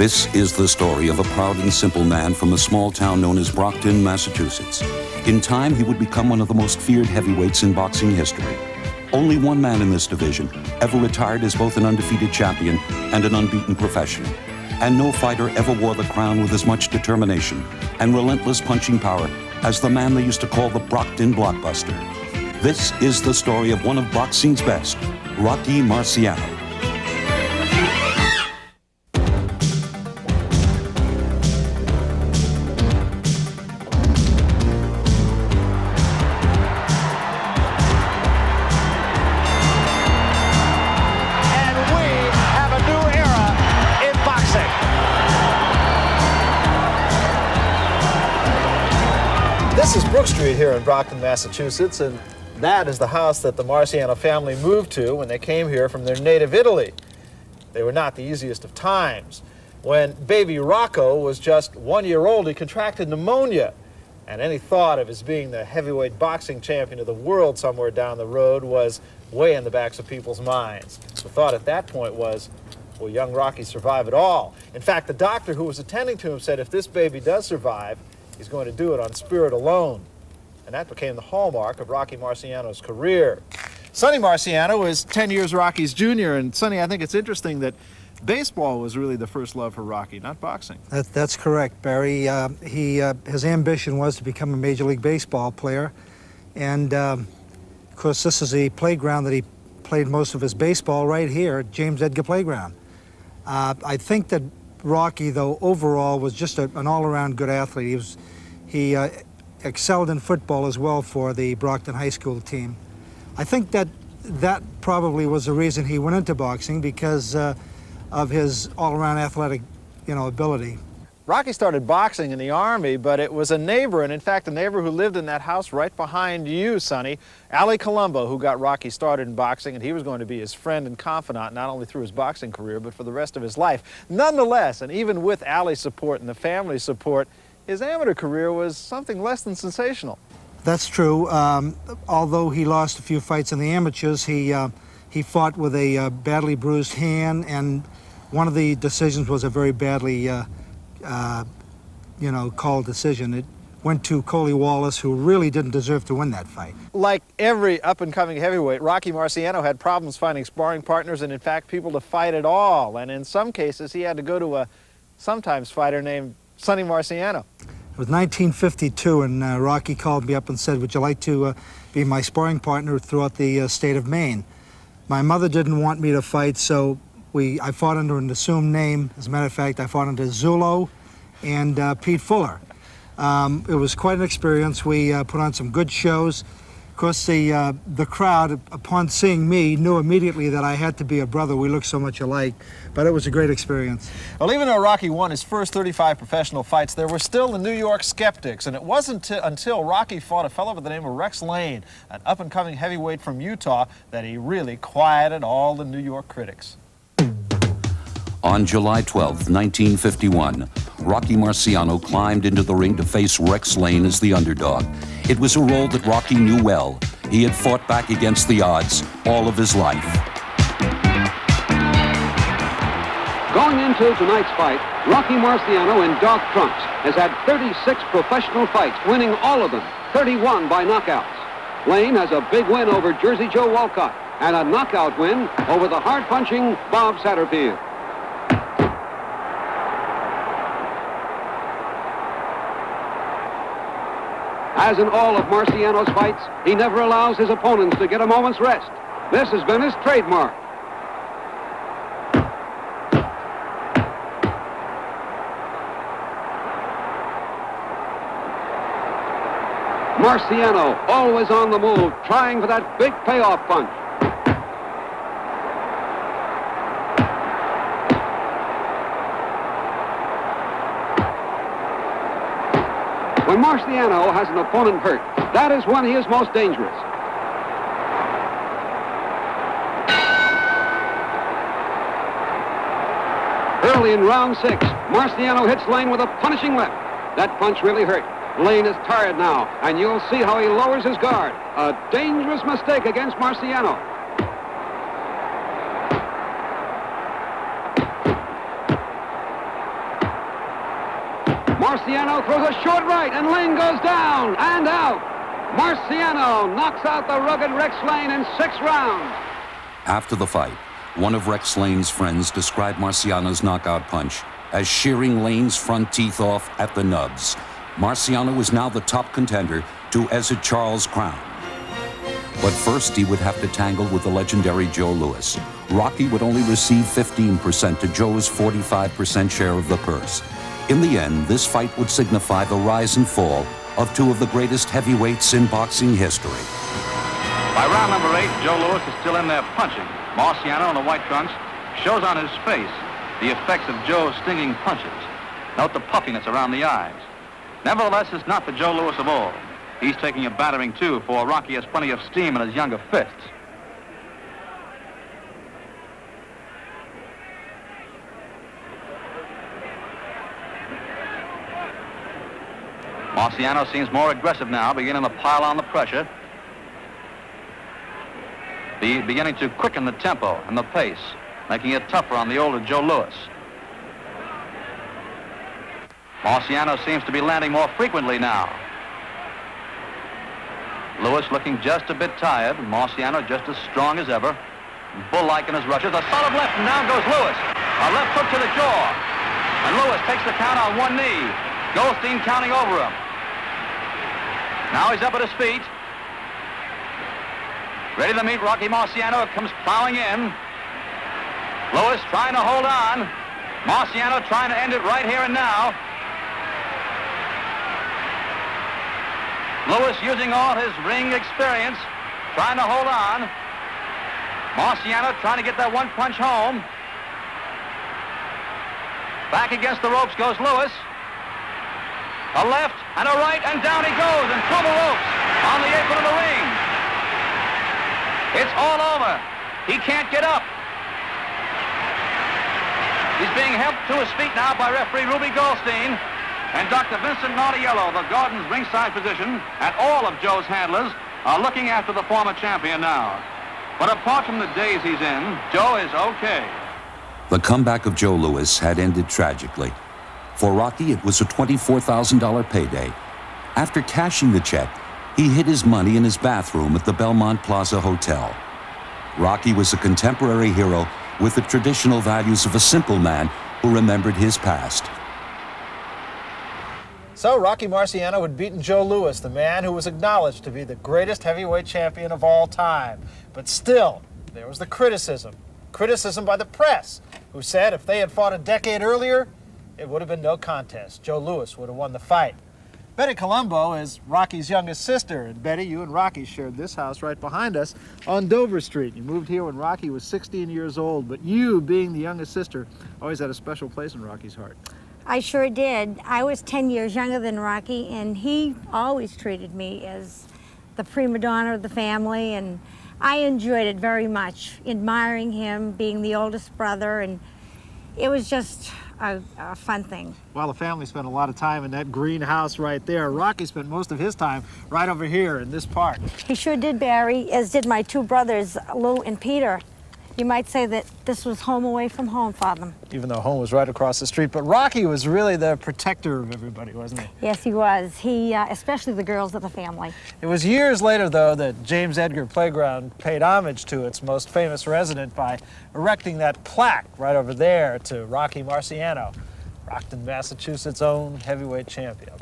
This is the story of a proud and simple man from a small town known as Brockton, Massachusetts. In time, he would become one of the most feared heavyweights in boxing history. Only one man in this division ever retired as both an undefeated champion and an unbeaten professional. And no fighter ever wore the crown with as much determination and relentless punching power as the man they used to call the Brockton Blockbuster. This is the story of one of boxing's best, Rocky Marciano. This is Brook Street here in Brockton, Massachusetts, and that is the house that the Marciano family moved to when they came here from their native Italy. They were not the easiest of times. When baby Rocco was just 1 year old, he contracted pneumonia, and any thought of his being the heavyweight boxing champion of the world somewhere down the road was way in the backs of people's minds. The thought at that point was, will young Rocky survive at all? In fact, the doctor who was attending to him said if this baby does survive, he's going to do it on spirit alone. And that became the hallmark of Rocky Marciano's career. Sonny Marciano is 10 years Rocky's junior, and Sonny, I think it's interesting that baseball was really the first love for Rocky, not boxing. That's correct, Barry. His ambition was to become a Major League Baseball player, and of course this is the playground that he played most of his baseball right here, James Edgar Playground. I think that Rocky, though, overall was just an all-around good athlete. He excelled in football as well for the Brockton High School team. I think that probably was the reason he went into boxing, because of his all-around athletic, ability. Rocky started boxing in the Army, but it was a neighbor, and in fact a neighbor who lived in that house right behind you, Sonny, Ali Colombo, who got Rocky started in boxing, and he was going to be his friend and confidant not only through his boxing career but for the rest of his life. Nonetheless, and even with Ali's support and the family's support, his amateur career was something less than sensational. That's true. Although he lost a few fights in the amateurs, he fought with a badly bruised hand, and one of the decisions was a very badly called decision. It went to Coley Wallace, who really didn't deserve to win that fight. Like every up-and-coming heavyweight, Rocky Marciano had problems finding sparring partners and, in fact, people to fight at all. And in some cases, he had to go to a sometimes fighter named Sonny Marciano. It was 1952, and Rocky called me up and said, would you like to be my sparring partner throughout the state of Maine? My mother didn't want me to fight, so I fought under an assumed name. As a matter of fact, I fought under Zulo and Pete Fuller. It was quite an experience. We put on some good shows. Of course, the crowd, upon seeing me, knew immediately that I had to be a brother. We looked so much alike, but it was a great experience. Well, even though Rocky won his first 35 professional fights, there were still the New York skeptics, and it wasn't until Rocky fought a fellow by the name of Rex Lane, an up-and-coming heavyweight from Utah, that he really quieted all the New York critics. On July 12, 1951, Rocky Marciano climbed into the ring to face Rex Lane as the underdog. It was a role that Rocky knew well. He had fought back against the odds all of his life. Going into tonight's fight, Rocky Marciano in dark trunks has had 36 professional fights, winning all of them, 31 by knockouts. Lane has a big win over Jersey Joe Walcott and a knockout win over the hard-punching Bob Satterfield. As in all of Marciano's fights, he never allows his opponents to get a moment's rest. This has been his trademark. Marciano always on the move, trying for that big payoff punch. When Marciano has an opponent hurt, that is when he is most dangerous. Early in round 6, Marciano hits Lane with a punishing left. That punch really hurt. Lane is tired now, and you'll see how he lowers his guard. A dangerous mistake against Marciano. Marciano throws a short right, and Lane goes down and out. Marciano knocks out the rugged Rex Lane in 6 rounds. After the fight, one of Rex Lane's friends described Marciano's knockout punch as shearing Lane's front teeth off at the nubs. Marciano was now the top contender to Ezzard Charles' crown. But first, he would have to tangle with the legendary Joe Louis. Rocky would only receive 15% to Joe's 45% share of the purse. In the end, this fight would signify the rise and fall of 2 of the greatest heavyweights in boxing history. By round number 8, Joe Louis is still in there punching. Marciano in the white trunks shows on his face the effects of Joe's stinging punches. Note the puffiness around the eyes. Nevertheless, it's not the Joe Louis of old. He's taking a battering, too, for Rocky has plenty of steam in his younger fists. Marciano seems more aggressive now, beginning to pile on the pressure. Beginning to quicken the tempo and the pace, making it tougher on the older Joe Louis. Marciano seems to be landing more frequently now. Louis looking just a bit tired. Marciano just as strong as ever. Bull-like in his rushes. A solid left, and down goes Louis. A left hook to the jaw. And Louis takes the count on one knee. Goldstein counting over him. Now he's up at his feet. Ready to meet Rocky Marciano. Comes plowing in. Louis trying to hold on. Marciano trying to end it right here and now. Louis using all his ring experience, trying to hold on. Marciano trying to get that one punch home. Back against the ropes goes Louis. A left and a right, and down he goes, and through the ropes on the apron of the ring. It's all over. He can't get up. He's being helped to his feet now by referee Ruby Goldstein. And Dr. Vincent Naudiello, the Gordon's ringside physician, and all of Joe's handlers are looking after the former champion now. But apart from the days he's in, Joe is okay. The comeback of Joe Louis had ended tragically. For Rocky, it was a $24,000 payday. After cashing the check, he hid his money in his bathroom at the Belmont Plaza Hotel. Rocky was a contemporary hero with the traditional values of a simple man who remembered his past. So Rocky Marciano had beaten Joe Louis, the man who was acknowledged to be the greatest heavyweight champion of all time. But still, there was the criticism. Criticism by the press, who said if they had fought a decade earlier, it would have been no contest. Joe Louis would have won the fight. Betty Colombo is Rocky's youngest sister. And Betty, you and Rocky shared this house right behind us on Dover Street. You moved here when Rocky was 16 years old, but you, being the youngest sister, always had a special place in Rocky's heart. I sure did. I was 10 years younger than Rocky, and he always treated me as the prima donna of the family, and I enjoyed it very much, admiring him, being the oldest brother, and it was just a fun thing. Well, the family spent a lot of time in that green house right there. Rocky spent most of his time right over here in this park. He sure did, Barry, as did my 2 brothers, Lou and Peter. You might say that this was home away from home for them. Even though home was right across the street. But Rocky was really the protector of everybody, wasn't he? Yes, he was. He, especially the girls of the family. It was years later, though, that James Edgar Playground paid homage to its most famous resident by erecting that plaque right over there to Rocky Marciano, Brockton, Massachusetts' own heavyweight champion.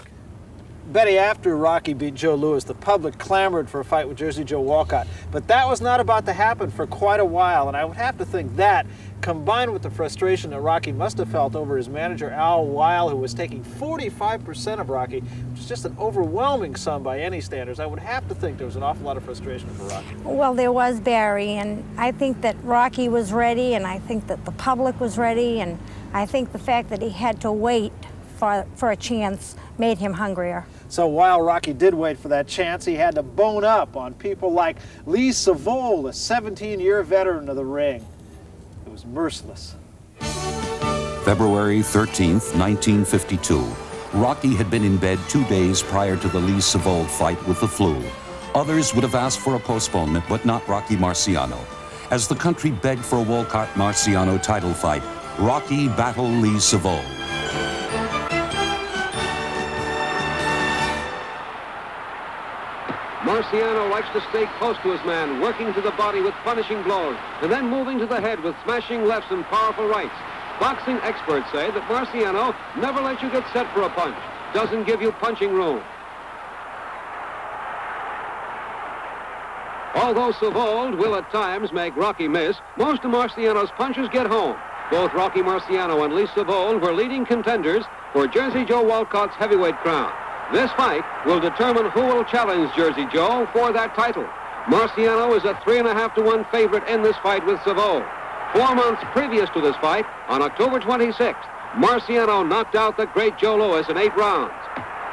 Betty, after Rocky beat Joe Louis, the public clamored for a fight with Jersey Joe Walcott. But that was not about to happen for quite a while, and I would have to think that, combined with the frustration that Rocky must have felt over his manager Al Weil, who was taking 45% of Rocky, which is just an overwhelming sum by any standards, I would have to think there was an awful lot of frustration for Rocky. Well, there was, Barry, and I think that Rocky was ready, and I think that the public was ready, and I think the fact that he had to wait for a chance made him hungrier. So while Rocky did wait for that chance, he had to bone up on people like Lee Savold, a 17-year veteran of the ring. It was merciless. February 13th, 1952. Rocky had been in bed 2 days prior to the Lee Savold fight with the flu. Others would have asked for a postponement, but not Rocky Marciano. As the country begged for a Walcott-Marciano title fight, Rocky battled Lee Savold. Marciano likes to stay close to his man, working to the body with punishing blows, and then moving to the head with smashing lefts and powerful rights. Boxing experts say that Marciano never lets you get set for a punch, doesn't give you punching room. Although Savold will at times make Rocky miss, most of Marciano's punches get home. Both Rocky Marciano and Lee Savold were leading contenders for Jersey Joe Walcott's heavyweight crown. This fight will determine who will challenge Jersey Joe for that title. Marciano is a 3.5-to-1 favorite in this fight with Savold. 4 months previous to this fight, on October 26th, Marciano knocked out the great Joe Louis in 8 rounds.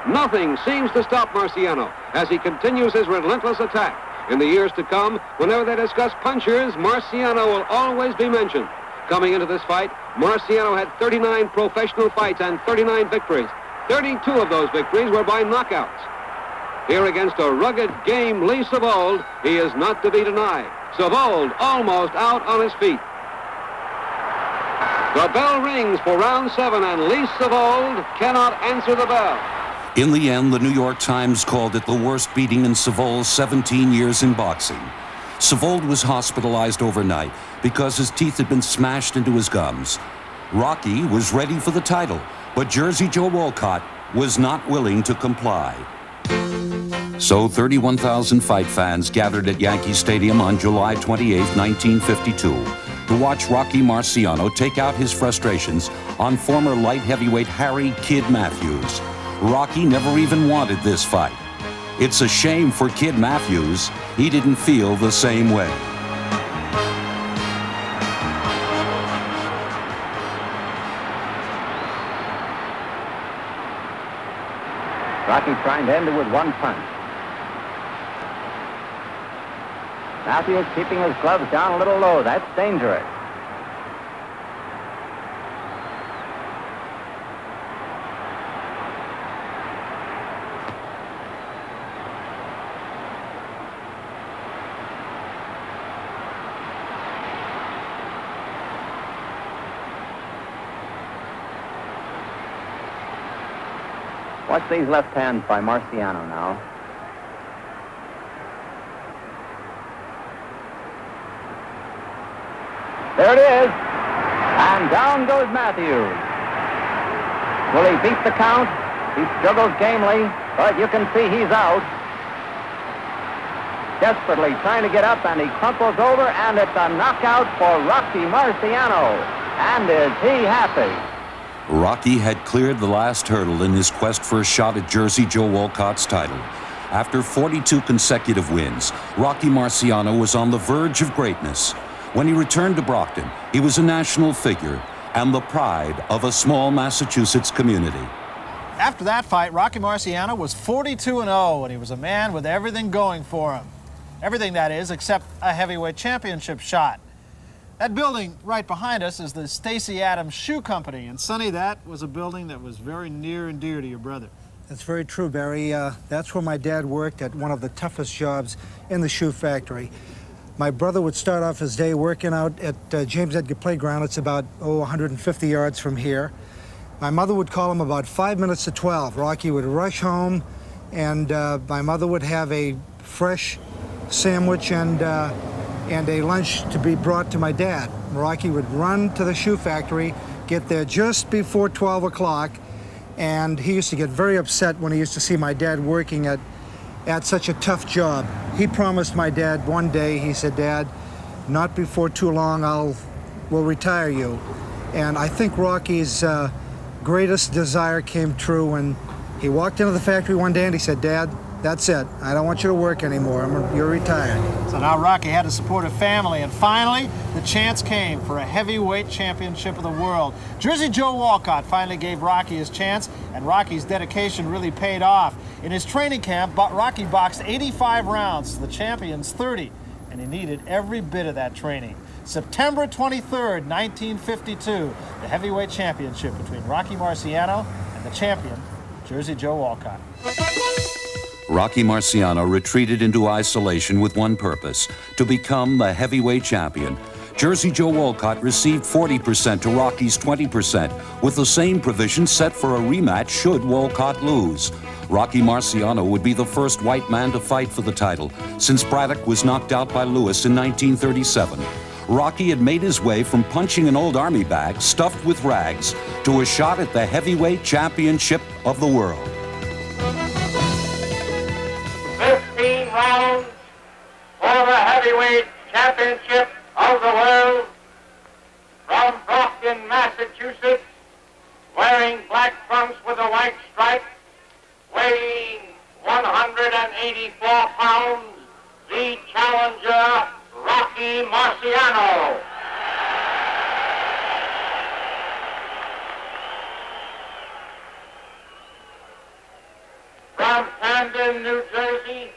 Nothing seems to stop Marciano as he continues his relentless attack. In the years to come, whenever they discuss punchers, Marciano will always be mentioned. Coming into this fight, Marciano had 39 professional fights and 39 victories. 32 of those victories were by knockouts. Here against a rugged, game Lee Savold, he is not to be denied. Savold almost out on his feet. The bell rings for round 7, and Lee Savold cannot answer the bell. In the end, the New York Times called it the worst beating in Savold's 17 years in boxing. Savold was hospitalized overnight because his teeth had been smashed into his gums. Rocky was ready for the title, but Jersey Joe Walcott was not willing to comply. So 31,000 fight fans gathered at Yankee Stadium on July 28, 1952, to watch Rocky Marciano take out his frustrations on former light heavyweight Harry Kid Matthews. Rocky never even wanted this fight. It's a shame for Kid Matthews, he didn't feel the same way. Rocky trying to end it with one punch. Matthews keeping his gloves down a little low. That's dangerous. Watch these left hands by Marciano now. There it is. And down goes Matthews. Will he beat the count? He struggles gamely, but you can see he's out. Desperately trying to get up, and he crumples over, and it's a knockout for Rocky Marciano. And is he happy? Rocky had cleared the last hurdle in his quest for a shot at Jersey Joe Walcott's title. After 42 consecutive wins, Rocky Marciano was on the verge of greatness. When he returned to Brockton, he was a national figure and the pride of a small Massachusetts community. After that fight, Rocky Marciano was 42-0, and he was a man with everything going for him. Everything, that is, except a heavyweight championship shot. That building right behind us is the Stacy Adams Shoe Company, and Sonny, that was a building that was very near and dear to your brother. That's very true, Barry. That's where my dad worked at one of the toughest jobs in the shoe factory. My brother would start off his day working out at James Edgar Playground. It's about, 150 yards from here. My mother would call him about 5 minutes to 12. Rocky would rush home, and my mother would have a fresh sandwich and a lunch to be brought to my dad. Rocky would run to the shoe factory, get there just before 12 o'clock, and he used to get very upset when he used to see my dad working at such a tough job. He promised my dad one day, he said, "Dad, not before too long we'll retire you." And I think Rocky's greatest desire came true when he walked into the factory one day and he said, "Dad, that's it. I don't want you to work anymore. You're retired." So now Rocky had to support a family, and finally, the chance came for a heavyweight championship of the world. Jersey Joe Walcott finally gave Rocky his chance, and Rocky's dedication really paid off. In his training camp, Rocky boxed 85 rounds to the champion's 30, and he needed every bit of that training. September 23rd, 1952, the heavyweight championship between Rocky Marciano and the champion, Jersey Joe Walcott. Rocky Marciano retreated into isolation with one purpose, to become the heavyweight champion. Jersey Joe Walcott received 40% to Rocky's 20%, with the same provision set for a rematch should Walcott lose. Rocky Marciano would be the first white man to fight for the title since Braddock was knocked out by Lewis in 1937. Rocky had made his way from punching an old army bag stuffed with rags to a shot at the heavyweight championship of the world. 15 rounds for the heavyweight championship of the world. From Brockton, Massachusetts, wearing black trunks with a white stripe, weighing 184 pounds, the challenger, Rocky Marciano. From Camden, New Jersey,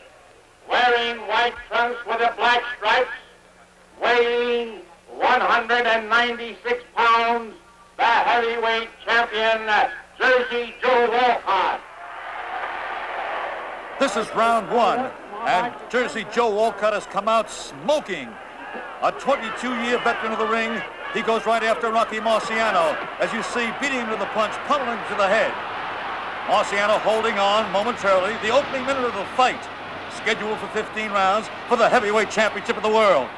wearing white trunks with a black stripes, weighing 196 pounds, the heavyweight champion, Jersey Joe Walcott. This is round one, and Jersey Joe Walcott has come out smoking. A 22-year veteran of the ring, he goes right after Rocky Marciano, as you see, beating him to the punch, pummeling to the head. Marciano holding on momentarily, the opening minute of the fight, scheduled for 15 rounds for the heavyweight championship of the world.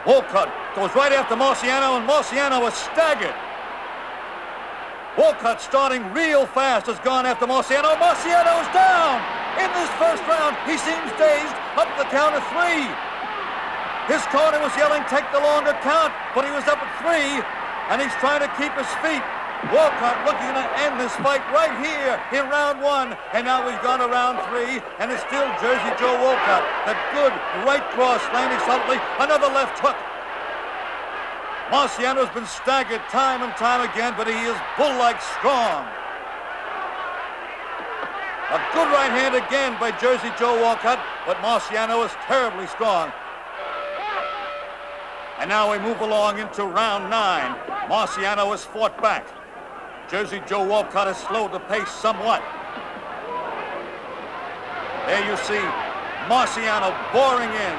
Walcott goes right after Marciano, and Marciano is staggered. Walcott, starting real fast, has gone after Marciano. Marciano is down in this first round. He seems dazed, up the count of 3. His corner was yelling, take the longer count, but he was up at 3, and he's trying to keep his feet. Walcott looking to end this fight right here in round one, and now we've gone to round 3, and it's still Jersey Joe Walcott. That good right cross landing subtly, another left hook. Marciano's been staggered time and time again, but he is bull-like strong. A good right hand again by Jersey Joe Walcott, but Marciano is terribly strong. And now we move along into round 9. Marciano has fought back. Jersey Joe Walcott has slowed the pace somewhat. There you see Marciano boring in.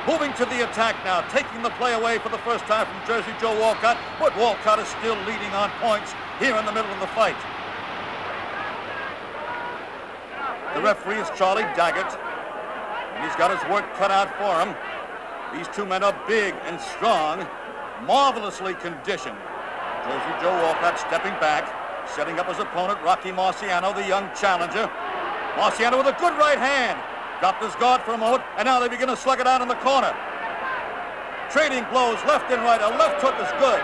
Moving to the attack now, taking the play away for the first time from Jersey Joe Walcott, but Walcott is still leading on points here in the middle of the fight. The referee is Charlie Daggett, and he's got his work cut out for him. These two men are big and strong, marvelously conditioned. Jersey Joe Walcott stepping back, setting up his opponent, Rocky Marciano, the young challenger. Marciano with a good right hand. Dropped his guard for a moment, and now they begin to slug it out in the corner. Trading blows left and right. A left hook is good.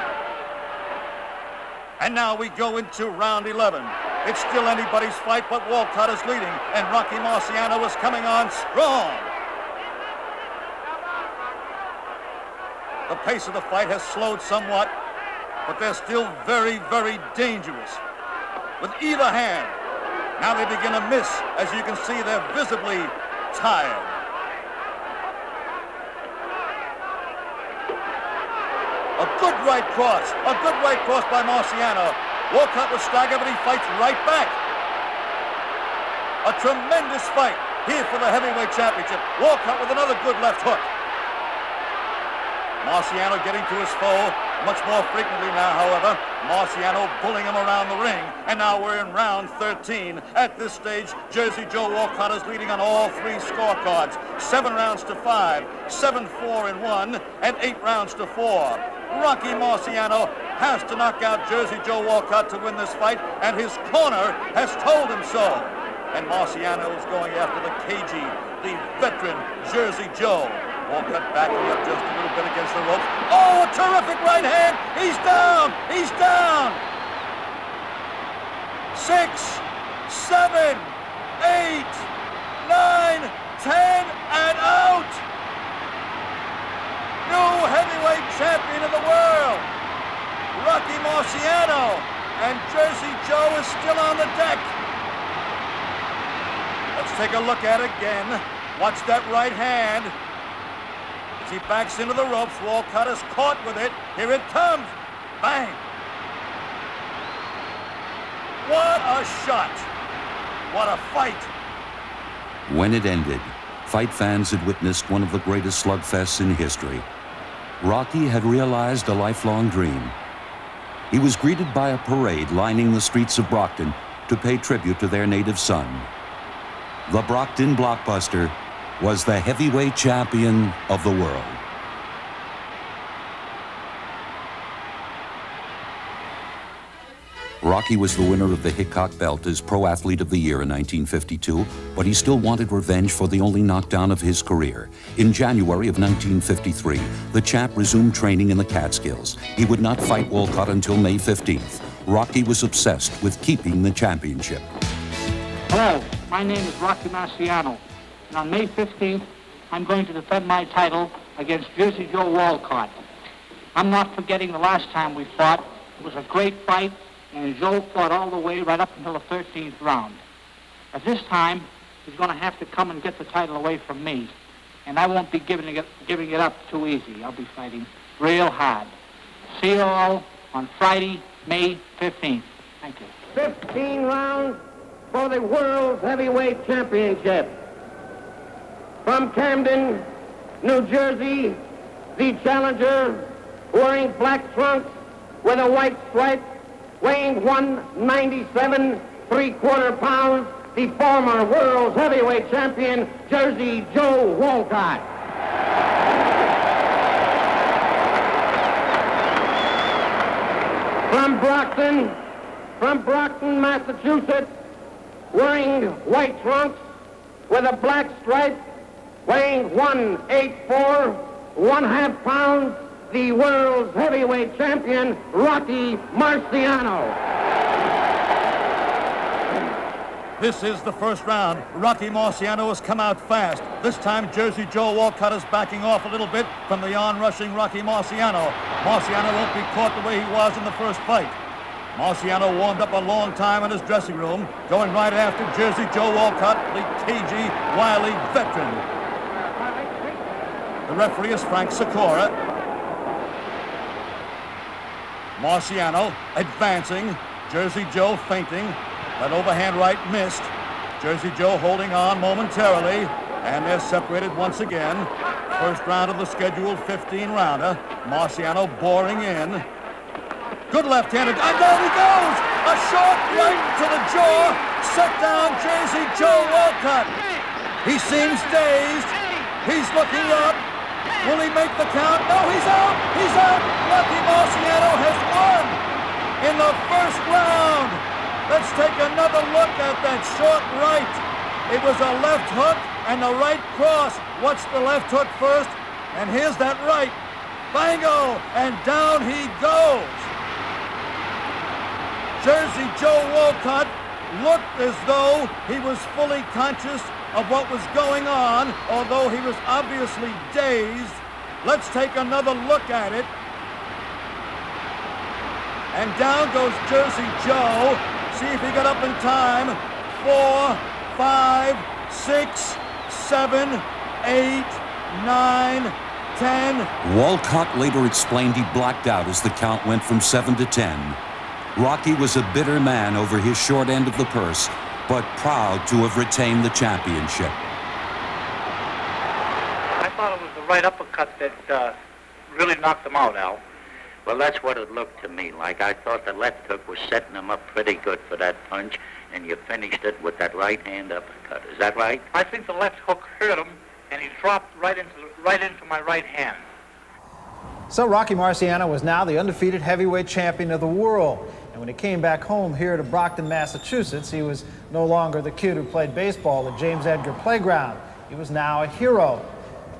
And now we go into round 11. It's still anybody's fight, but Walcott is leading, and Rocky Marciano is coming on strong. The pace of the fight has slowed somewhat, but they're still very, very dangerous. With either hand, now they begin to miss. As you can see, they're visibly tired. A good right cross by Marciano. Walcott was staggered, but he fights right back. A tremendous fight here for the heavyweight championship. Walcott with another good left hook. Marciano getting to his foe much more frequently now, however. Marciano pulling him around the ring. And now we're in round 13. At this stage, Jersey Joe Walcott is leading on all 3 scorecards. 7 rounds to 5, 7-4 in 1, and 8 rounds to 4. Rocky Marciano has to knock out Jersey Joe Walcott to win this fight, and his corner has told him so. And Marciano is going after the cagey, the veteran Jersey Joe. Walcott backing up just a little bit against the ropes. Oh, a terrific right hand. He's down. He's down. 6, 7, 8, 9, 10, and out. New heavyweight champion of the world, Rocky Marciano, and Jersey Joe is still on the deck. Let's take a look at it again. Watch that right hand. As he backs into the ropes, Walcott is caught with it. Here it comes. Bang. What a shot. What a fight. When it ended, fight fans had witnessed one of the greatest slugfests in history. Rocky had realized a lifelong dream. He was greeted by a parade lining the streets of Brockton to pay tribute to their native son. The Brockton Blockbuster was the heavyweight champion of the world. Rocky was the winner of the Hickok belt as Pro Athlete of the Year in 1952, but he still wanted revenge for the only knockdown of his career. In January of 1953, the champ resumed training in the Catskills. He would not fight Wolcott until May 15th. Rocky was obsessed with keeping the championship. Hello, my name is Rocky Marciano, and on May 15th, I'm going to defend my title against Jersey Joe Wolcott. I'm not forgetting the last time we fought. It was a great fight, and Joe fought all the way right up until the 13th round. At this time, he's going to have to come and get the title away from me, and I won't be giving it up too easy. I'll be fighting real hard. See you all on Friday, May 15th. Thank you. 15 rounds for the World Heavyweight Championship. From Camden, New Jersey, the challenger, wearing black trunks with a white stripe, weighing 197 3/4 pounds, the former world heavyweight champion, Jersey Joe Wolcott. From Brockton, Massachusetts, wearing white trunks with a black stripe, weighing 184 1/2 pounds, the world's heavyweight champion, Rocky Marciano. This is the first round. Rocky Marciano has come out fast. This time, Jersey Joe Wolcott is backing off a little bit from the on-rushing Rocky Marciano. Marciano won't be caught the way he was in the first fight. Marciano warmed up a long time in his dressing room, going right after Jersey Joe Wolcott, the cagey, wily veteran. The referee is Frank Sikora. Marciano advancing, Jersey Joe feinting. That overhand right missed. Jersey Joe holding on momentarily, and they're separated once again. First round of the scheduled 15-rounder. Marciano boring in. Good left-handed, and there he goes! A short right to the jaw, set down Jersey Joe Wolcott. He seems dazed. He's looking up. Will he make the count? No, he's out! He's out! Rocky Marciano has won in the first round. Let's take another look at that short right. It was a left hook and the right cross. What's the left hook first? And here's that right. Bango! And down he goes. Jersey Joe Wolcott looked as though he was fully conscious of what was going on, although he was obviously dazed. Let's take another look at it. And down goes Jersey Joe. See if he got up in time. 4, 5, 6, 7, 8, 9, 10. Wolcott later explained he blacked out as the count went from 7 to 10. Rocky was a bitter man over his short end of the purse, but proud to have retained the championship. I thought it was the right uppercut that really knocked him out, Al. Well, that's what it looked to me like. I thought the left hook was setting him up pretty good for that punch, and you finished it with that right hand uppercut. Is that right? I think the left hook hurt him, and he dropped right into my right hand. So Rocky Marciano was now the undefeated heavyweight champion of the world. And when he came back home here to Brockton, Massachusetts, he was no longer the kid who played baseball at James Edgar Playground. He was now a hero.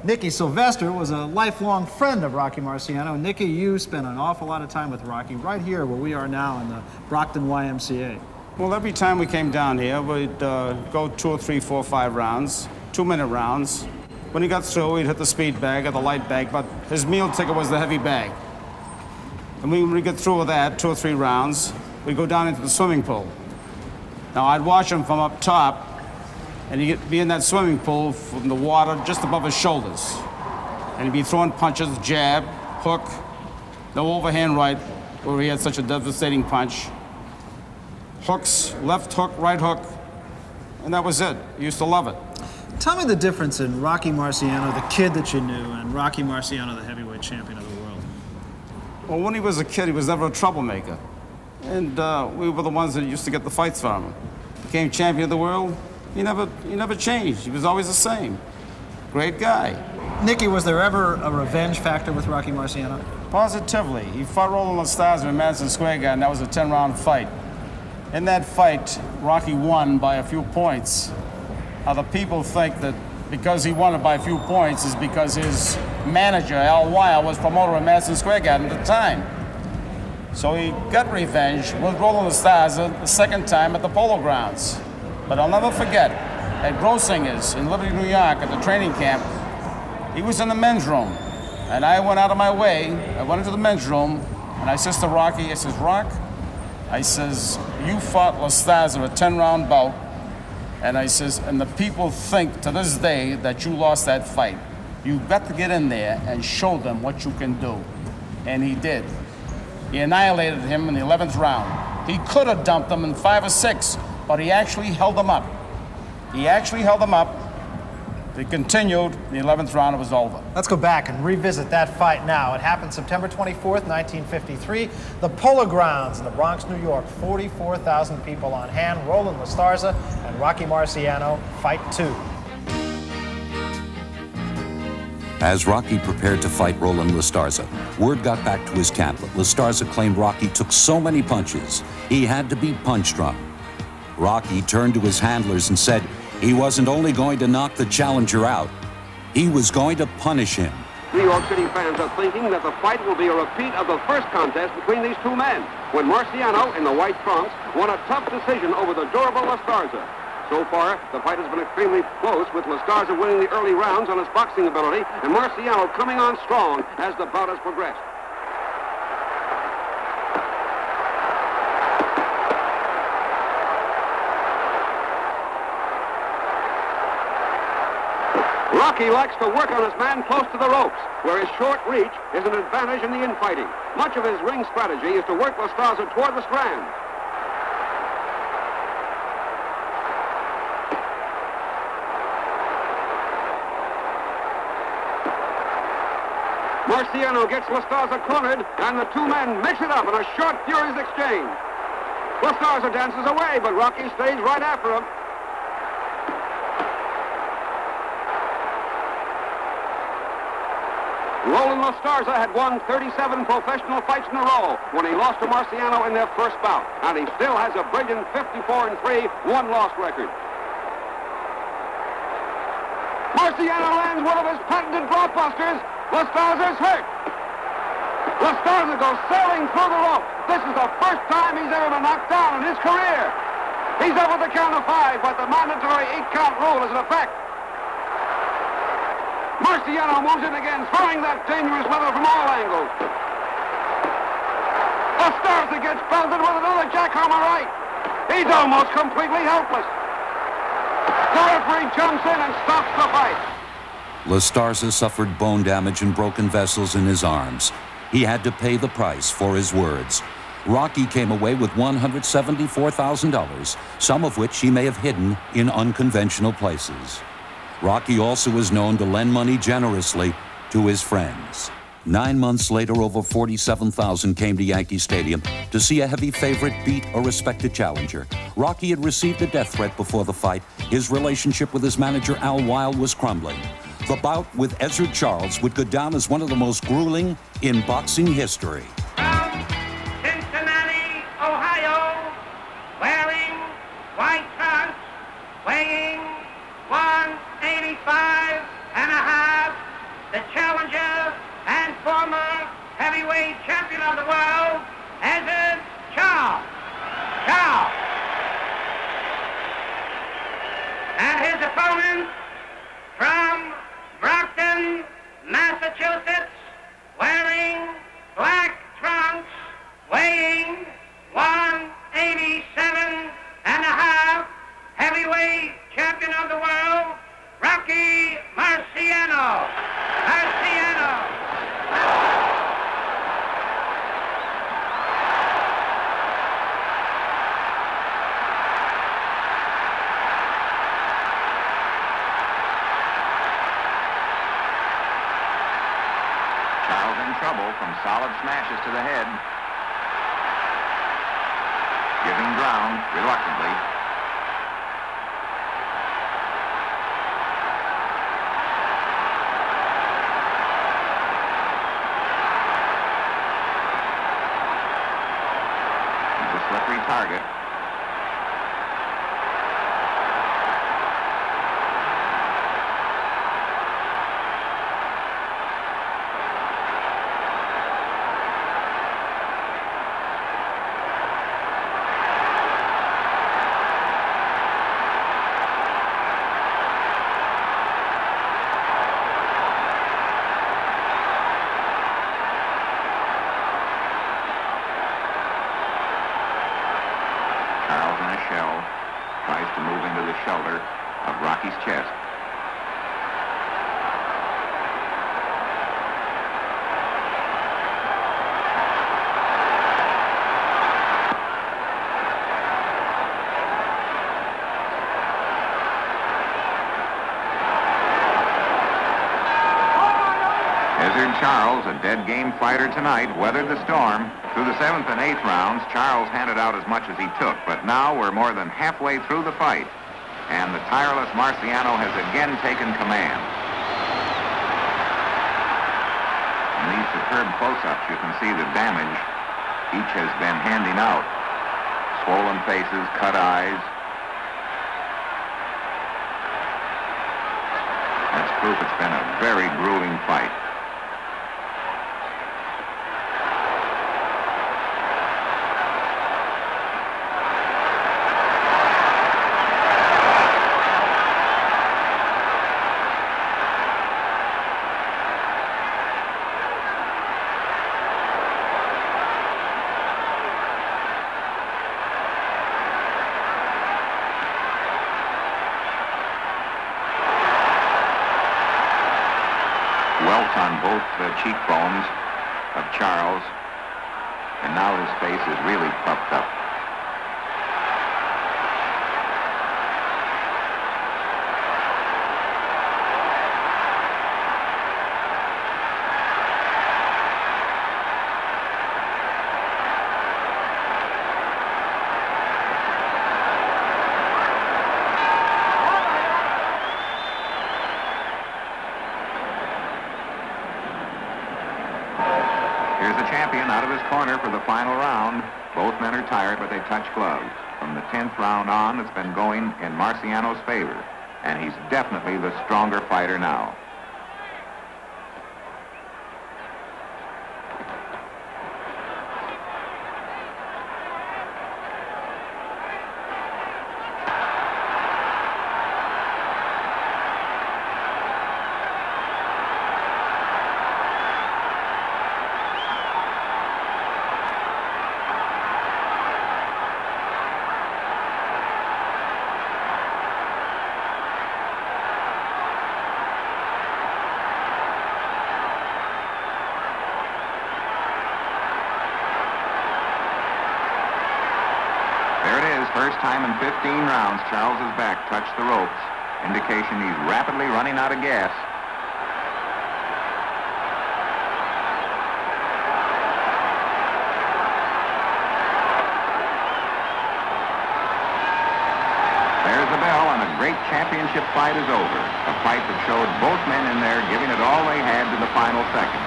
Nicky Sylvester was a lifelong friend of Rocky Marciano. Nicky, you spent an awful lot of time with Rocky right here where we are now in the Brockton YMCA. Well, every time we came down here, we'd go 2 or 3, 4, 5 rounds, 2-minute rounds. When he got through, we'd hit the speed bag or the light bag, but his meal ticket was the heavy bag. And when we get through with that, 2 or 3 rounds, we'd go down into the swimming pool. Now, I'd watch him from up top, and he'd be in that swimming pool from the water just above his shoulders. And he'd be throwing punches, jab, hook, no overhand right, where he had such a devastating punch. Hooks, left hook, right hook, and that was it. He used to love it. Tell me the difference in Rocky Marciano, the kid that you knew, and Rocky Marciano, the heavyweight champion of the world. Well, when he was a kid, he was never a troublemaker. And we were the ones that used to get the fights from him. Became champion of the world. He never changed. He was always the same. Great guy. Nicky, was there ever a revenge factor with Rocky Marciano? Positively. He fought Roland Lastarza in Madison Square Garden. That was a 10-round fight. In that fight, Rocky won by a few points. The people think that because he won it by a few points is because his manager, Al Weil, was promoter in Madison Square Garden at the time. So he got revenge with Roland Lastarza the second time at the Polo Grounds. But I'll never forget, at Grossinger's in Liberty, New York, at the training camp, he was in the men's room. And I went out of my way. I went into the men's room, and I says to Rocky, I says, Rock, I says, you fought Lastarza a 10-round bout, and I says, and the people think to this day that you lost that fight. You've got to get in there and show them what you can do. And he did. He annihilated him in the 11th round. He could have dumped him in 5 or 6, but he actually held him up. He actually held him up. They continued. The 11th round, it was over. Let's go back and revisit that fight now. It happened September 24th, 1953. The Polo Grounds in the Bronx, New York. 44,000 people on hand. Roland Lastarza and Rocky Marciano, fight 2. As Rocky prepared to fight Roland Lastarza, word got back to his camp that Lastarza claimed Rocky took so many punches, he had to be punch-drunk. Rocky turned to his handlers and said he wasn't only going to knock the challenger out, he was going to punish him. New York City fans are thinking that the fight will be a repeat of the first contest between these two men, when Marciano, in the white trunks, won a tough decision over the durable Lastarza. So far, the fight has been extremely close, with Lastarza winning the early rounds on his boxing ability, and Marciano coming on strong as the bout has progressed. Rocky likes to work on his man close to the ropes, where his short reach is an advantage in the infighting. Much of his ring strategy is to work Lastarza toward the strand. Marciano gets Lastarza cornered, and the two men mix it up in a short, furious exchange. Lastarza dances away, but Rocky stays right after him. Roland Lastarza had won 37 professional fights in a row when he lost to Marciano in their first bout, and he still has a brilliant 54-3 one-loss record. Marciano lands one of his patented dropbusters. Lastarza's hurt. Lastarza goes sailing through the rope. This is the first time he's ever been knocked down in his career. He's up with the count of 5, but the mandatory 8-count rule is in effect. Marciano moves in again, throwing that dangerous leather from all angles. Lastarza gets belted with another jackhammer right. He's almost completely helpless. The referee jumps in and stops the fight. Lastarza suffered bone damage and broken vessels in his arms. He had to pay the price for his words. Rocky came away with $174,000, some of which he may have hidden in unconventional places. Rocky also was known to lend money generously to his friends. 9 months later, over 47,000 came to Yankee Stadium to see a heavy favorite beat a respected challenger. Rocky had received a death threat before the fight. His relationship with his manager, Al Weil, was crumbling. The bout with Ezzard Charles would go down as one of the most grueling in boxing history. From Cincinnati, Ohio, wearing white trunks, weighing 185 and a half, the challenger and former heavyweight champion of the world, Ezzard Charles. And his opponent from Brockton, Massachusetts, wearing black trunks, weighing 187 and a half, heavyweight champion of the world, Rocky Marciano. Charles in trouble from solid smashes to the head. giving ground reluctantly. He's a slippery target. Tries to move into the shoulder of Rocky's chest. Charles, a dead game fighter tonight, weathered the storm. Through the 7th and 8th rounds, Charles handed out as much as he took, but now we're more than halfway through the fight, and the tireless Marciano has again taken command. In these superb close-ups, you can see the damage each has been handing out. Swollen faces, cut eyes. That's proof it's been a very grueling fight. Welts on both the cheekbones of Charles, and now his face is really puffed up. Here's the champion out of his corner for the final round. Both men are tired, but they touch gloves. From the 10th round on, it's been going in Marciano's favor, and he's definitely the stronger fighter now. First time in 15 rounds, Charles's back touched the ropes. Indication he's rapidly running out of gas. There's the bell, and a great championship fight is over. A fight that showed both men in there giving it all they had to the final second.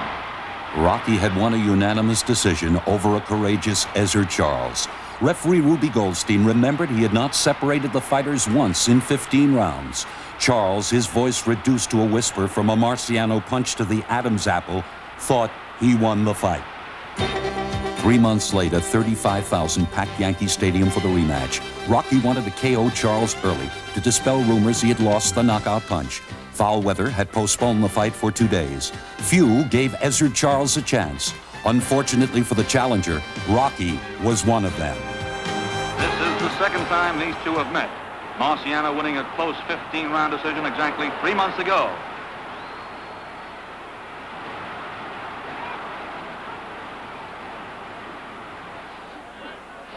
Rocky had won a unanimous decision over a courageous Ezra Charles. Referee Ruby Goldstein remembered he had not separated the fighters once in 15 rounds. Charles, his voice reduced to a whisper from a Marciano punch to the Adam's apple, thought he won the fight. 3 months later, 35,000 packed Yankee Stadium for the rematch. Rocky wanted to KO Charles early to dispel rumors he had lost the knockout punch. Foul weather had postponed the fight for 2 days. Few gave Ezra Charles a chance. Unfortunately for the challenger, Rocky was one of them. This is the second time these two have met. Marciano winning a close 15-round decision exactly 3 months ago.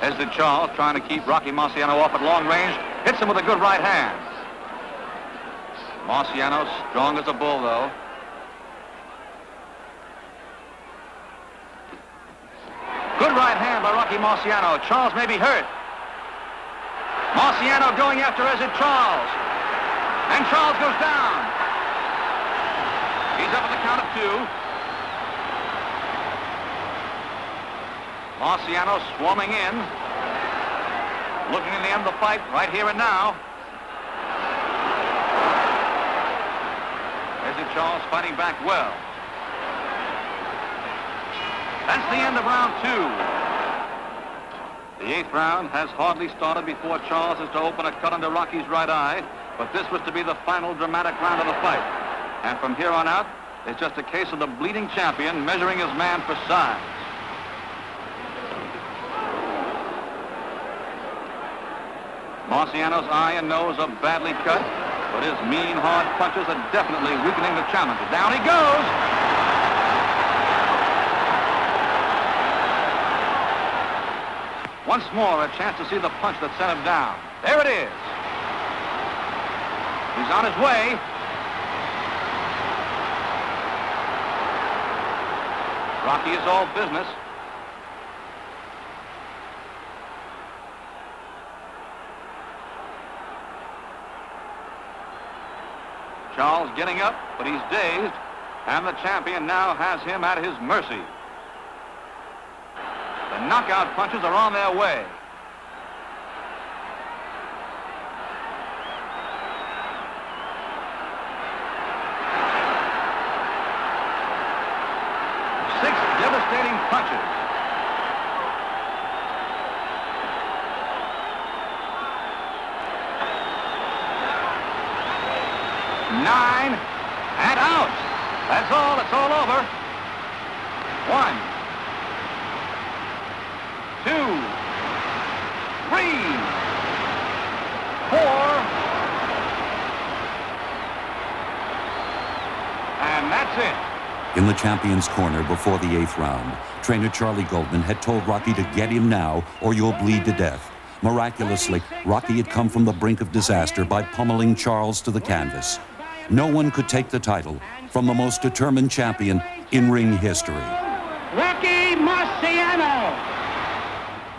Ezra Charles trying to keep Rocky Marciano off at long range. Hits him with a good right hand. Marciano strong as a bull, though. Good right hand by Rocky Marciano. Charles may be hurt. Marciano going after Ezra Charles. And Charles goes down. He's up at the count of 2. Marciano swarming in. Looking in the end of the fight right here and now. Ezra Charles fighting back well. That's the end of round 2. The 8th round has hardly started before Charles is to open a cut under Rocky's right eye, but this was to be the final dramatic round of the fight. And from here on out, it's just a case of the bleeding champion measuring his man for size. Marciano's eye and nose are badly cut, but his mean, hard punches are definitely weakening the challenger. Down he goes! Once more, a chance to see the punch that sent him down. There it is. He's on his way. Rocky is all business. Charles getting up, but he's dazed, and the champion now has him at his mercy. The knockout punches are on their way. Six devastating punches. Nine, and out. That's all. It's all over. 1, 2, 3, 4, and that's it. In the champion's corner before the 8th round, trainer Charlie Goldman had told Rocky to get him now or you'll bleed to death. Miraculously, Rocky had come from the brink of disaster by pummeling Charles to the canvas. No one could take the title from the most determined champion in ring history. Rocky Marciano.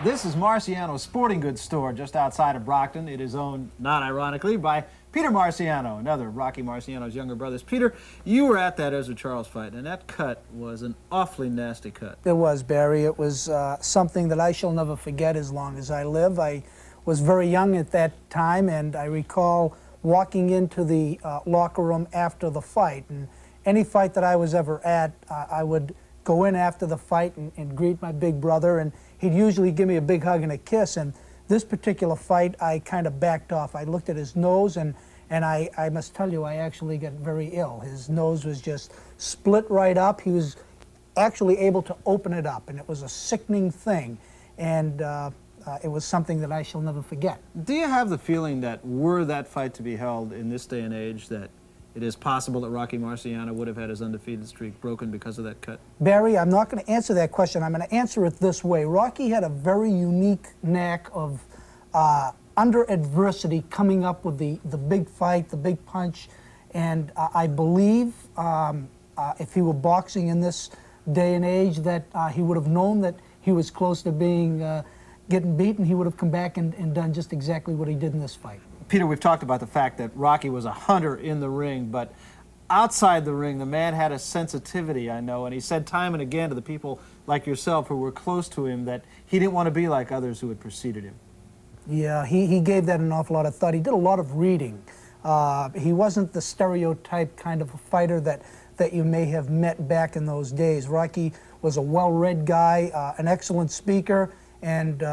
This is Marciano's sporting goods store just outside of Brockton. It is owned, not ironically, by Peter Marciano, another of Rocky Marciano's younger brothers. Peter, you were at that Ezra Charles fight, and that cut was an awfully nasty cut. It was, Barry. It was something that I shall never forget as long as I live. I was very young at that time, and I recall walking into the locker room after the fight. And any fight that I was ever at, I would go in after the fight and greet my big brother, and he'd usually give me a big hug and a kiss. And this particular fight, I kind of backed off. I looked at his nose, and I must tell you, I actually got very ill. His nose was just split right up. He was actually able to open it up, and it was a sickening thing. And it was something that I shall never forget. Do you have the feeling that were that fight to be held in this day and age, that it is possible that Rocky Marciano would have had his undefeated streak broken because of that cut? Barry, I'm not going to answer that question. I'm going to answer it this way. Rocky had a very unique knack of, under adversity, coming up with the big fight, the big punch. And I believe if he were boxing in this day and age, that he would have known that he was close to being getting beaten. He would have come back and done just exactly what he did in this fight. Peter, we've talked about the fact that Rocky was a hunter in the ring, but outside the ring, the man had a sensitivity, I know, and he said time and again to the people like yourself who were close to him that he didn't want to be like others who had preceded him. Yeah, he gave that an awful lot of thought. He did a lot of reading. He wasn't the stereotype kind of a fighter that you may have met back in those days. Rocky was a well-read guy, an excellent speaker, and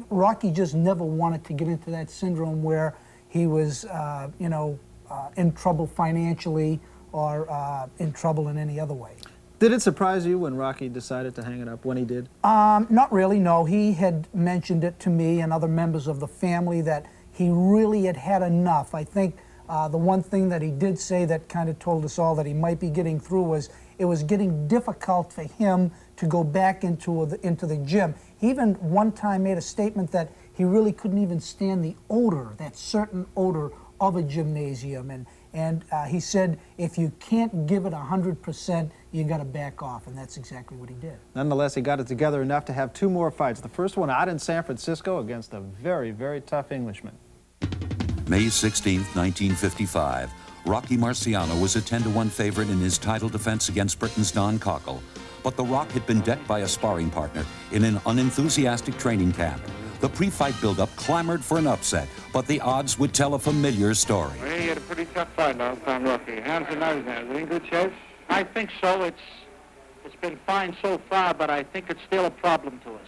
Rocky just never wanted to get into that syndrome where he was, in trouble financially or in trouble in any other way. Did it surprise you when Rocky decided to hang it up, when he did? Not really, no. He had mentioned it to me and other members of the family that he really had had enough. I think the one thing that he did say that kind of told us all that he might be getting through was it was getting difficult for him to go back into the gym. He even one time made a statement that he really couldn't even stand the odor, that certain odor of a gymnasium, and he said, if you can't give it 100%, you got to back off, and that's exactly what he did. Nonetheless, he got it together enough to have 2 more fights. The first one out in San Francisco against a very, very tough Englishman. May 16, 1955. Rocky Marciano was a 10-1 favorite in his title defense against Britain's Don Cockle. But the Rock had been decked by a sparring partner in an unenthusiastic training camp. The pre-fight build-up clamored for an upset, but the odds would tell a familiar story. Well, he had a pretty tough fight last time, Rocky. How's the nose now? Is it in good shape? I think so. It's been fine so far, but I think it's still a problem to us.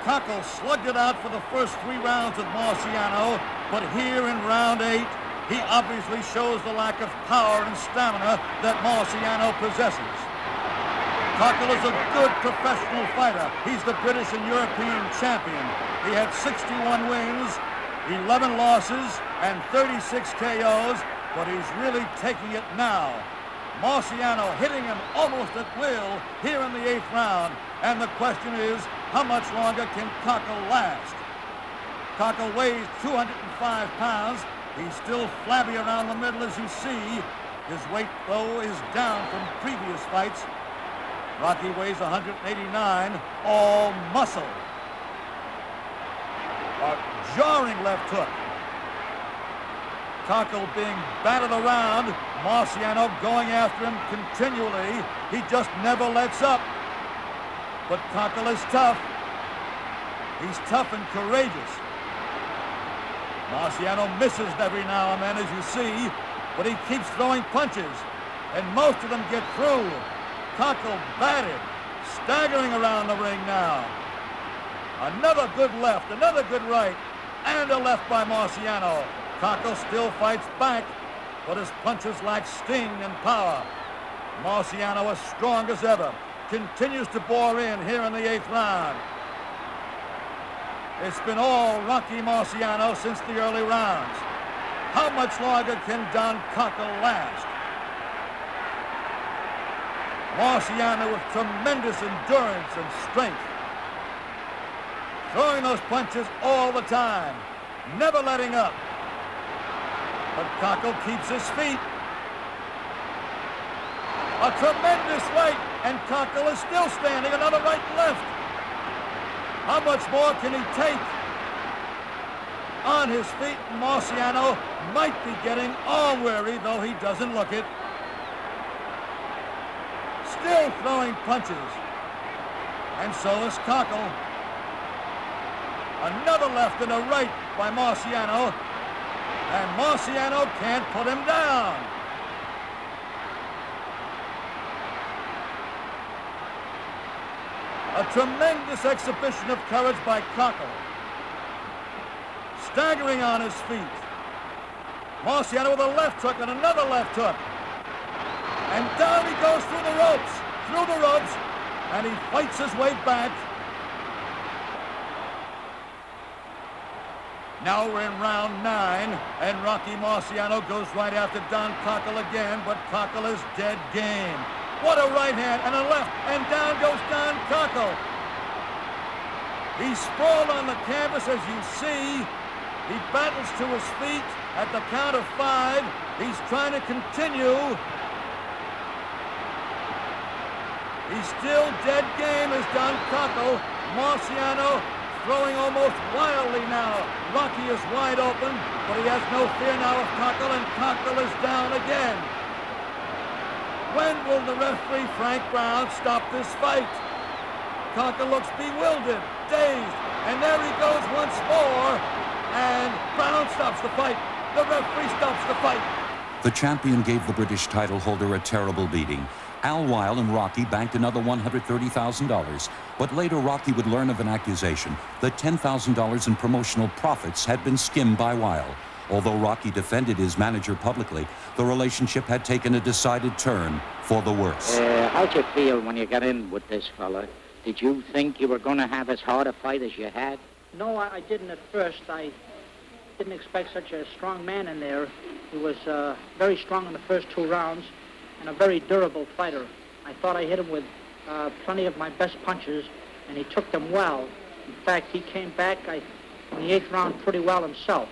Cockle slugged it out for the first 3 rounds of Marciano, but here in round 8, he obviously shows the lack of power and stamina that Marciano possesses. Cockle is a good professional fighter. He's the British and European champion. He had 61 wins, 11 losses, and 36 KOs, but he's really taking it now. Marciano hitting him almost at will here in the 8th round, and the question is, how much longer can Cockle last? Cockle weighs 205 pounds. He's still flabby around the middle, as you see. His weight, though, is down from previous fights. Rocky weighs 189, all muscle. A jarring left hook. Cockle being battered around, Marciano going after him continually. He just never lets up. But Cockle is tough. He's tough and courageous. Marciano misses every now and then, as you see, but he keeps throwing punches, and most of them get through. Cockle batted, staggering around the ring now. Another good left, another good right, and a left by Marciano. Cockle still fights back, but his punches lack sting and power. Marciano, as strong as ever, continues to bore in here in the 8th round. It's been all Rocky Marciano since the early rounds. How much longer can Don Cockle last? Marciano with tremendous endurance and strength. Throwing those punches all the time, never letting up. But Cockle keeps his feet. A tremendous right, and Cockle is still standing, another right and left. How much more can he take? On his feet, Marciano might be getting all weary, though he doesn't look it. Still throwing punches. And so is Cockle. Another left and a right by Marciano. And Marciano can't put him down. A tremendous exhibition of courage by Cockle. Staggering on his feet. Marciano with a left hook and another left hook. And down he goes through the ropes, and he fights his way back. Now we're in round 9, and Rocky Marciano goes right after Don Cockle again, but Cockle is dead game. What a right hand and a left, and down goes Don Cockle. He's sprawled on the canvas, as you see. He battles to his feet at the count of 5. He's trying to continue. He's still dead game as Don Cockle. Marciano throwing almost wildly now. Rocky is wide open, but he has no fear now of Cockle, and Cockle is down again. When will the referee, Frank Brown, stop this fight? Cockle looks bewildered, dazed, and there he goes once more, and Brown stops the fight. The referee stops the fight. The champion gave the British title holder a terrible beating. Al Weil and Rocky banked another $130,000, but later Rocky would learn of an accusation that $10,000 in promotional profits had been skimmed by Weil. Although Rocky defended his manager publicly, the relationship had taken a decided turn for the worse. How'd you feel when you got in with this fella? Did you think you were going to have as hard a fight as you had? No, I didn't at first. I didn't expect such a strong man in there. He was very strong in the first 2 rounds and a very durable fighter. I thought I hit him with plenty of my best punches, and he took them well. In fact, he came back in the 8th round pretty well himself.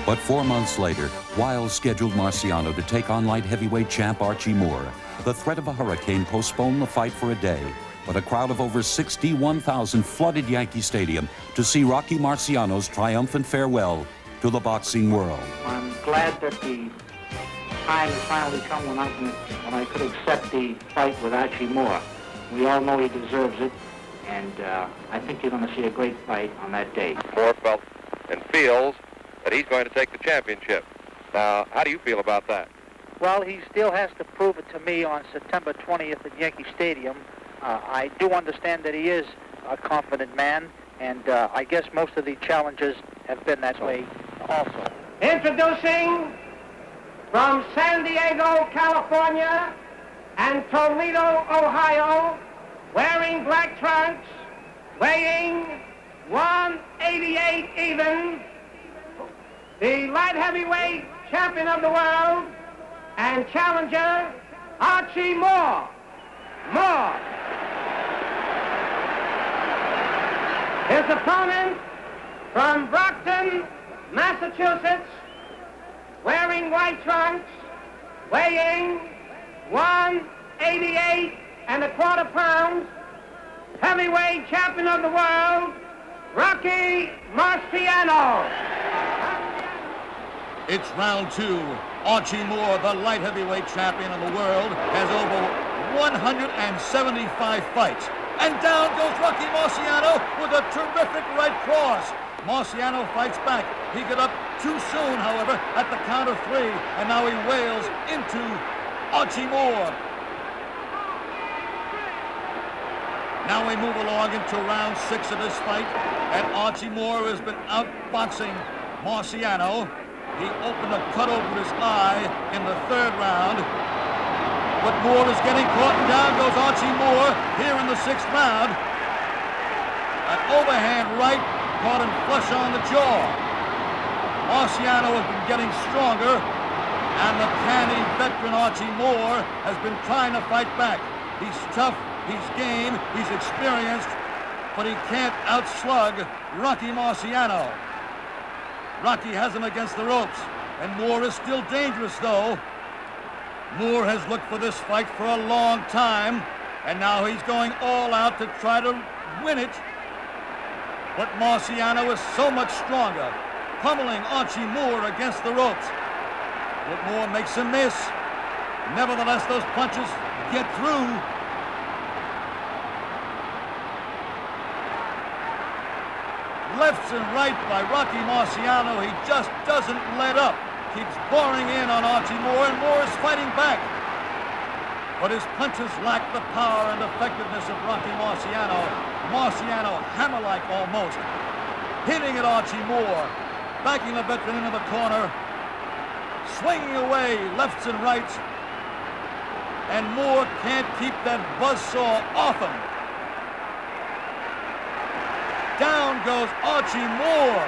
But 4 months later, Wiles scheduled Marciano to take on light heavyweight champ Archie Moore. The threat of a hurricane postponed the fight for a day, but a crowd of over 61,000 flooded Yankee Stadium to see Rocky Marciano's triumphant farewell to the boxing world. I'm glad that the time has finally come when I could accept the fight with Archie Moore. We all know he deserves it, and I think you're going to see a great fight on that day. Moore felt and feels that he's going to take the championship. Now, how do you feel about that? Well, he still has to prove it to me on September 20th at Yankee Stadium. I do understand that he is a confident man, and I guess most of the challengers have been that way also. Introducing from San Diego, California, and Toledo, Ohio, wearing black trunks, weighing 188 even, the light heavyweight champion of the world and challenger, Archie Moore. His opponent from Brockton, Massachusetts, wearing white trunks, weighing 188 1/4 pounds, heavyweight champion of the world, Rocky Marciano. It's round 2. Archie Moore, the light heavyweight champion of the world, has over 175 fights. And down goes Rocky Marciano with a terrific right cross. Marciano fights back. He got up too soon, however, at the count of 3, and now he wails into Archie Moore. Now we move along into round 6 of this fight, and Archie Moore has been outboxing Marciano. He opened a cut over his eye in the 3rd round. But Moore is getting caught, and down goes Archie Moore here in the 6th round. An overhand right caught him flush on the jaw. Marciano has been getting stronger, and the canny veteran Archie Moore has been trying to fight back. He's tough, he's game, he's experienced, but he can't outslug Rocky Marciano. Rocky has him against the ropes, and Moore is still dangerous, though. Moore has looked for this fight for a long time, and now he's going all out to try to win it. But Marciano is so much stronger, pummeling Archie Moore against the ropes. But Moore makes him miss. Nevertheless, those punches get through. Lefts and right by Rocky Marciano. He just doesn't let up. Keeps boring in on Archie Moore, and Moore is fighting back. But his punches lack the power and effectiveness of Rocky Marciano. Marciano, hammer-like almost, hitting at Archie Moore, backing the veteran into the corner, swinging away lefts and rights, and Moore can't keep that buzzsaw off him. Down goes Archie Moore,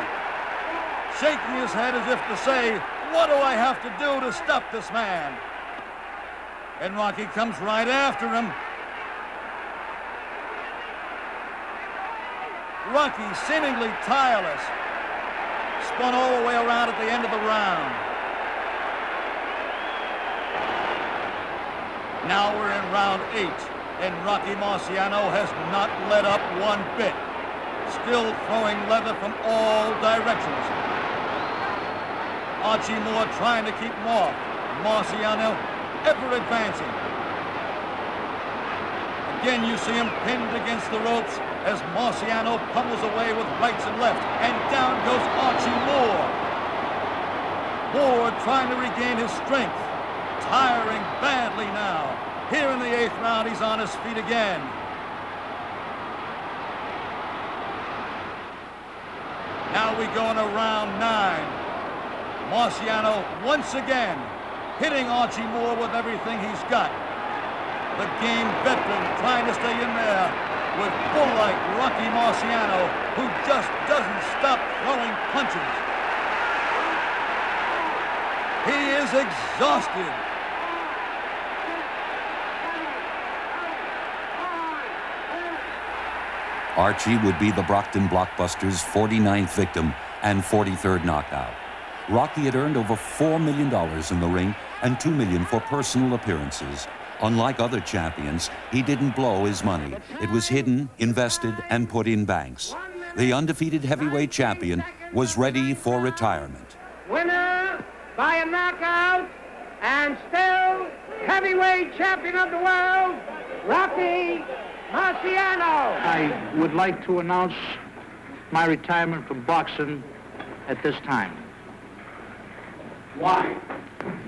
shaking his head as if to say, what do I have to do to stop this man? And Rocky comes right after him. Rocky, seemingly tireless, spun all the way around at the end of the round. Now we're in round 8, and Rocky Marciano has not let up one bit. Still throwing leather from all directions. Archie Moore trying to keep him off. Marciano ever advancing. Again, you see him pinned against the ropes as Marciano pummels away with rights and left. And down goes Archie Moore. Moore trying to regain his strength. Tiring badly now. Here in the 8th round, he's on his feet again. Now we go into round 9. Marciano once again hitting Archie Moore with everything he's got. The game veteran trying to stay in there with bull-like Rocky Marciano, who just doesn't stop throwing punches. He is exhausted. Archie would be the Brockton Blockbuster's 49th victim and 43rd knockout. Rocky had earned over $4 million in the ring and $2 million for personal appearances. Unlike other champions, he didn't blow his money. It was hidden, invested, and put in banks. The undefeated heavyweight champion was ready for retirement. Winner by a knockout and still heavyweight champion of the world, Rocky Marciano. I would like to announce my retirement from boxing at this time. Why?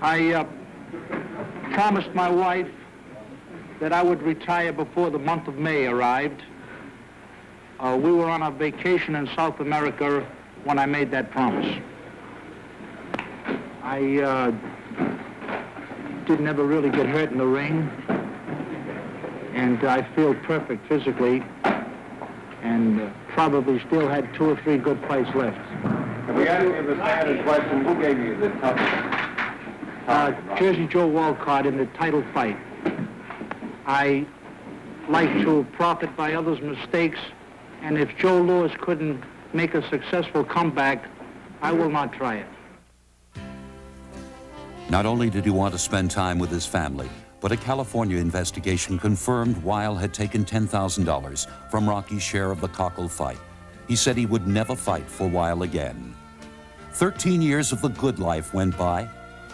I promised my wife that I would retire before the month of May arrived. We were on a vacation in South America when I made that promise. I didn't ever really get hurt in the ring, and I feel perfect physically, and probably still had 2 or 3 good fights left. If we ask you the standard question, who gave you the toughest? Jersey Joe Walcott in the title fight. I like to profit by others' mistakes, and if Joe Louis couldn't make a successful comeback, I will not try it. Not only did he want to spend time with his family, but a California investigation confirmed Weil had taken $10,000 from Rocky's share of the Cockle fight. He said he would never fight for Weil again. 13 years of the good life went by.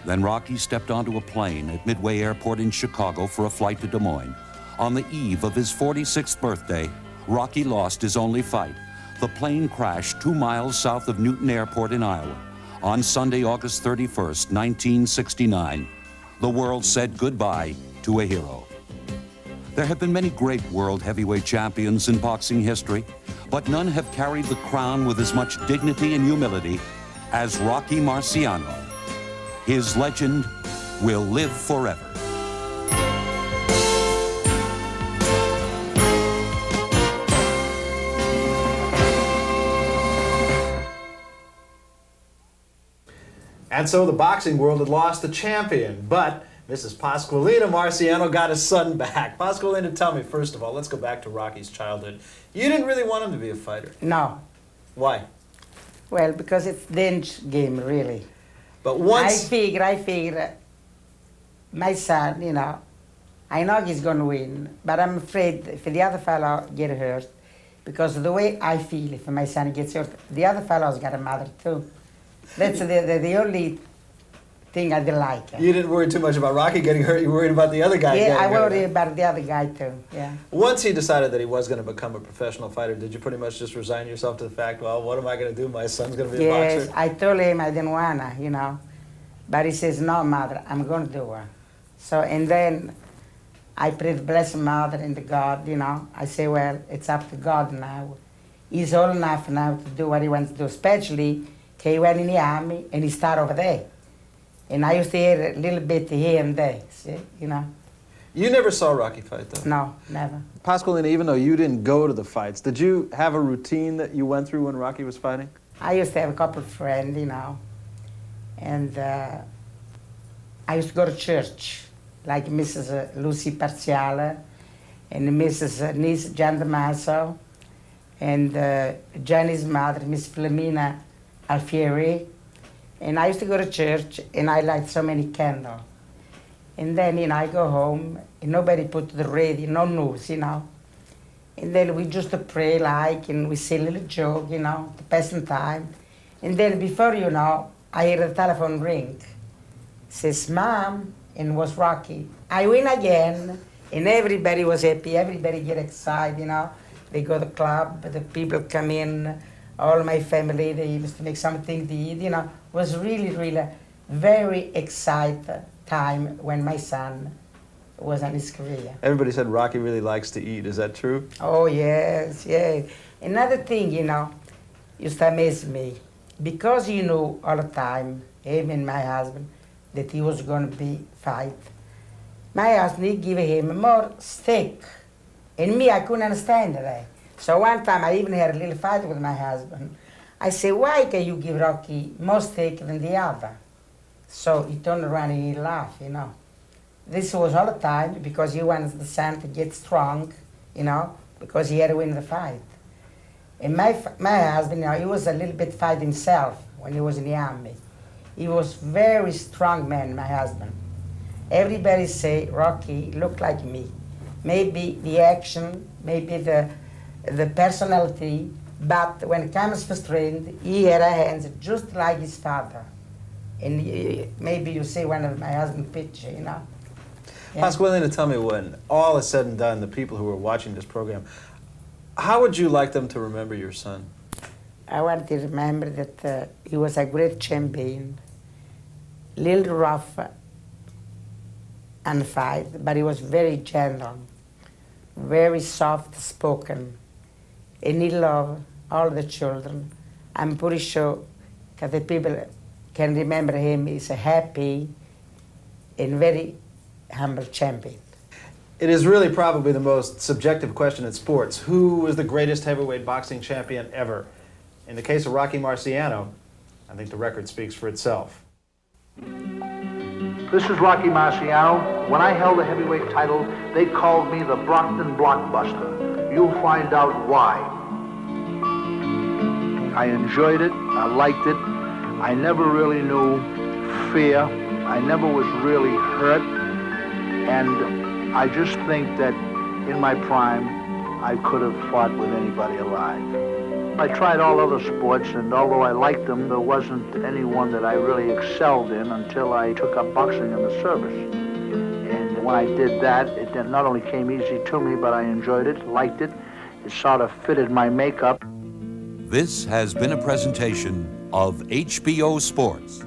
Then Rocky stepped onto a plane at Midway Airport in Chicago for a flight to Des Moines. On the eve of his 46th birthday, Rocky lost his only fight. The plane crashed 2 miles south of Newton Airport in Iowa. On Sunday, August 31st, 1969, the world said goodbye to a hero. There have been many great world heavyweight champions in boxing history, but none have carried the crown with as much dignity and humility as Rocky Marciano. His legend will live forever. And so the boxing world had lost a champion, but Mrs. Pasqualina Marciano got his son back. Pasqualina, tell me, first of all, let's go back to Rocky's childhood. You didn't really want him to be a fighter. No. Why? Well, because it's dangerous game, really. But once... I figure, my son, you know, I know he's going to win, but I'm afraid if the other fellow get hurt, because of the way I feel, if my son gets hurt, the other fellow's got a mother too. That's the only thing I didn't like. You didn't worry too much about Rocky getting hurt, you worried about the other guy getting hurt. Yeah, I worried about the other guy too, yeah. Once he decided that he was going to become a professional fighter, did you pretty much just resign yourself to the fact, well, what am I going to do? My son's going to be a boxer? Yes, I told him I didn't want to, you know. But he says, no, mother, I'm going to do it. So, and then I pray the Blessed Mother and the God, you know. I say, well, it's up to God now. He's old enough now to do what he wants to do, especially he went in the army and he started over there. And I used to hear a little bit here and there, see, you know. You never saw Rocky fight, though? No, never. Pasqualina, even though you didn't go to the fights, did you have a routine that you went through when Rocky was fighting? I used to have a couple of friends, you know. And I used to go to church, like Mrs. Lucy Parziale and Mrs. Niece Gian Damaso and Jenny's mother, Miss Flamina Alfieri. And I used to go to church and I light so many candles. And then, you know, I go home and nobody put the radio, no news, you know. And then we just pray like, and we say a little joke, you know, to pass the time. And then before you know, I hear the telephone ring. Says, Mom, and it was Rocky. I win again, and everybody was happy. Everybody get excited, you know. They go to the club, the people come in, all my family, they used to make something to eat, you know. It was really, really very exciting time when my son was in his career. Everybody said Rocky really likes to eat. Is that true? Oh, yes, yes. Another thing, you know, used to amaze me. Because he knew all the time, him and my husband, that he was going to be fight. My husband, he gave him more steak. And me, I couldn't understand that. So one time, I even had a little fight with my husband. I said, why can you give Rocky more steak than the other? So he turned around and he laughed, you know. This was all the time because he wants the son to get strong, you know, because he had to win the fight. And my husband, you know, he was a little bit fight himself when he was in the army. He was very strong man, my husband. Everybody say, Rocky looked like me. Maybe the action, maybe the personality, but when it comes to strength, he had a hands just like his father. And maybe you see one of my husband's picture, you know. Yeah. I was willing to tell me, when all is said and done, the people who are watching this program, how would you like them to remember your son? I want to remember that he was a great champion, little rough and fight, but he was very gentle, very soft-spoken, and he loved all the children. I'm pretty sure that the people can remember him as a happy and very humble champion. It is really probably the most subjective question in sports. Who is the greatest heavyweight boxing champion ever? In the case of Rocky Marciano, I think the record speaks for itself. This is Rocky Marciano. When I held the heavyweight title, they called me the Brockton Blockbuster. You'll find out why. I enjoyed it. I liked it. I never really knew fear. I never was really hurt. And I just think that in my prime, I could have fought with anybody alive. I tried all other sports, and although I liked them, there wasn't any one that I really excelled in until I took up boxing in the service. And when I did that, it not only came easy to me, but I enjoyed it, liked it. It sort of fitted my makeup. This has been a presentation of HBO Sports.